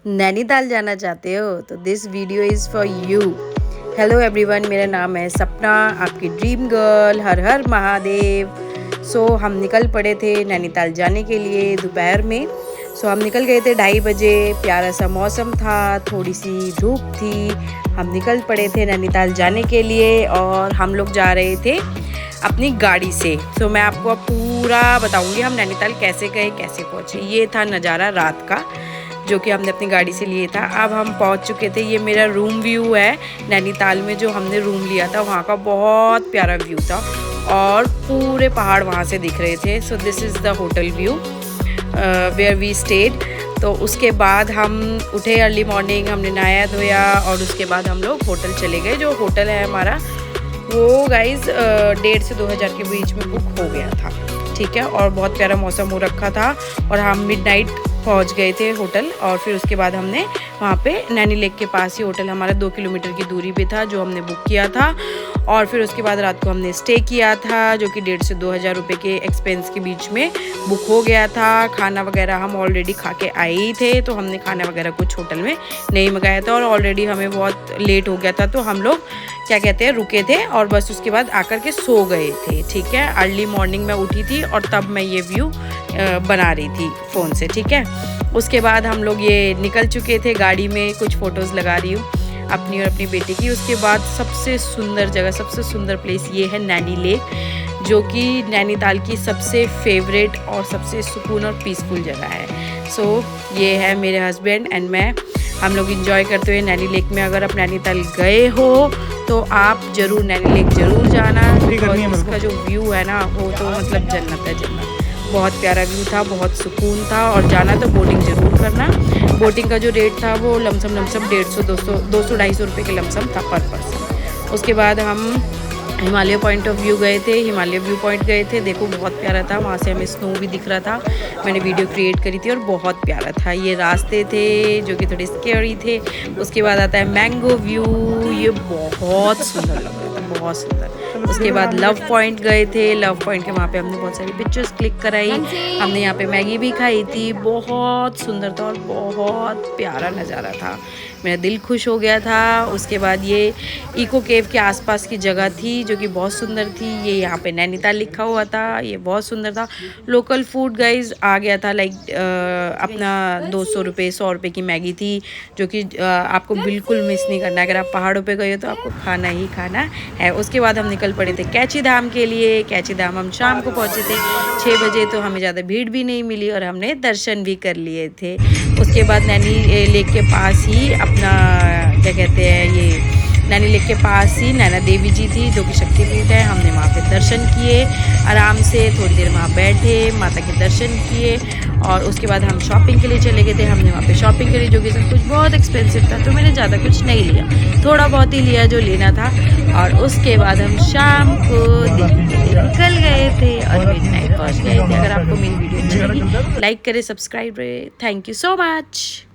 नैनीताल जाना चाहते हो तो this video is for you. Hello everyone, मेरा नाम है सपना, आपकी ड्रीम गर्ल। हर हर महादेव। हम निकल पड़े थे नैनीताल जाने के लिए दोपहर में। हम निकल गए थे 2:30 बजे। प्यारा सा मौसम था, थोड़ी सी धूप थी। हम निकल पड़े थे नैनीताल जाने के लिए और हम लोग जा रहे थे अपनी गाड़ी से। मैं आपको अब पूरा बताऊंगी हम नैनीताल कैसे गए, कैसे पहुँचे। ये था नज़ारा रात का जो कि हमने अपनी गाड़ी से लिए था। अब हम पहुंच चुके थे। ये मेरा रूम व्यू है नैनीताल में जो हमने रूम लिया था, वहाँ का बहुत प्यारा व्यू था और पूरे पहाड़ वहाँ से दिख रहे थे। So this is the hotel view where we stayed. तो उसके बाद हम उठे अर्ली मॉर्निंग, हमने नहाया धोया और उसके बाद हम लोग होटल चले गए। जो होटल है हमारा वो गाइज 1,500 से 2,000 के बीच में बुक हो गया था, ठीक है। और बहुत प्यारा मौसम हो रखा था और हम मिडनाइट पहुंच गए थे होटल। और फिर उसके बाद हमने वहाँ पे नैनी लेक के पास ही होटल हमारा 2 किलोमीटर की दूरी पे था जो हमने बुक किया था। और फिर उसके बाद रात को हमने स्टे किया था जो कि 1,500 से 2,000 रुपये के एक्सपेंस के बीच में बुक हो गया था। खाना वगैरह हम ऑलरेडी खा के आए ही थे तो हमने खाना वगैरह कुछ होटल में नहीं मंगाया था और ऑलरेडी हमें बहुत लेट हो गया था तो हम लोग क्या कहते हैं रुके थे और बस उसके बाद आकर के सो गए थे, ठीक है। अर्ली मॉर्निंग में उठी थी और तब मैं ये व्यू बना रही थी फ़ोन से, ठीक है। उसके बाद हम लोग ये निकल चुके थे गाड़ी में, कुछ फ़ोटोज़ लगा रही हूँ अपनी और अपनी बेटी की। उसके बाद सबसे सुंदर जगह, सबसे सुंदर प्लेस ये है नैनी लेक जो कि नैनीताल की सबसे फेवरेट और सबसे सुकून और पीसफुल जगह है। ये है मेरे हस्बैंड एंड मैं, हम लोग इंजॉय करते हुए नैनी लेक में। अगर आप नैनीताल गए हो तो आप ज़रूर नैनी लेक ज़रूर जाना। इसका जो व्यू है ना वो तो मतलब जन्नत है, जन्नत। बहुत प्यारा व्यू था, बहुत सुकून था और जाना तो बोटिंग ज़रूर करना। बोटिंग का जो रेट था वो लमसम 150 200-250 रुपये के लमसम था पर पर्सन। उसके बाद हम हिमालय पॉइंट ऑफ व्यू गए थे, हिमालय व्यू पॉइंट गए थे। देखो बहुत प्यारा था, वहाँ से हमें स्नो भी दिख रहा था। मैंने वीडियो क्रिएट करी थी और बहुत प्यारा था। ये रास्ते थे जो कि थोड़े स्केरी थे। उसके बाद आता है मैंगो व्यू, ये बहुत सुंदर लग रहा था, बहुत सुंदर। उसके बाद लव पॉइंट गए थे। लव पॉइंट के वहाँ पे हमने बहुत सारी पिक्चर्स क्लिक कराई। हमने यहाँ पे मैगी भी खाई थी, बहुत सुंदर था और बहुत प्यारा नज़ारा था, मेरा दिल खुश हो गया था। उसके बाद ये इको केव के आसपास की जगह थी जो कि बहुत सुंदर थी। ये यहाँ पे नैनीताल लिखा हुआ था, ये बहुत सुंदर था। लोकल फूड गाइज आ गया था, लाइक अपना 200 रुपये 100 रुपये की मैगी थी जो कि आपको बिल्कुल मिस नहीं करना है। अगर आप पहाड़ों पे गए हो तो आपको खाना ही खाना है। उसके बाद हम निकल पड़े थे कैची धाम के लिए। कैची धाम हम शाम को पहुँचे थे 6 बजे, तो हमें ज़्यादा भीड़ भी नहीं मिली और हमने दर्शन भी कर लिए थे। उसके बाद नैनी लेक के पास ही अपना क्या कहते हैं, ये नैनी लेक के पास ही नैना देवी जी थी जो कि शक्तिपीठ है। हमने वहाँ पे दर्शन किए आराम से, थोड़ी देर वहाँ बैठे, माता के दर्शन किए और उसके बाद हम शॉपिंग के लिए चले गए थे। हमने वहाँ पे शॉपिंग करी जो कि सब कुछ बहुत एक्सपेंसिव था तो मैंने ज़्यादा कुछ नहीं लिया, थोड़ा बहुत ही लिया जो लेना था। और उसके बाद हम शाम को दिल्ली के लिए निकल गए थे और मिडनाइट पहुँच गए थे। अगर आपको मेरी वीडियो अच्छी लगी लाइक करें, सब्सक्राइब करें। Thank you so much.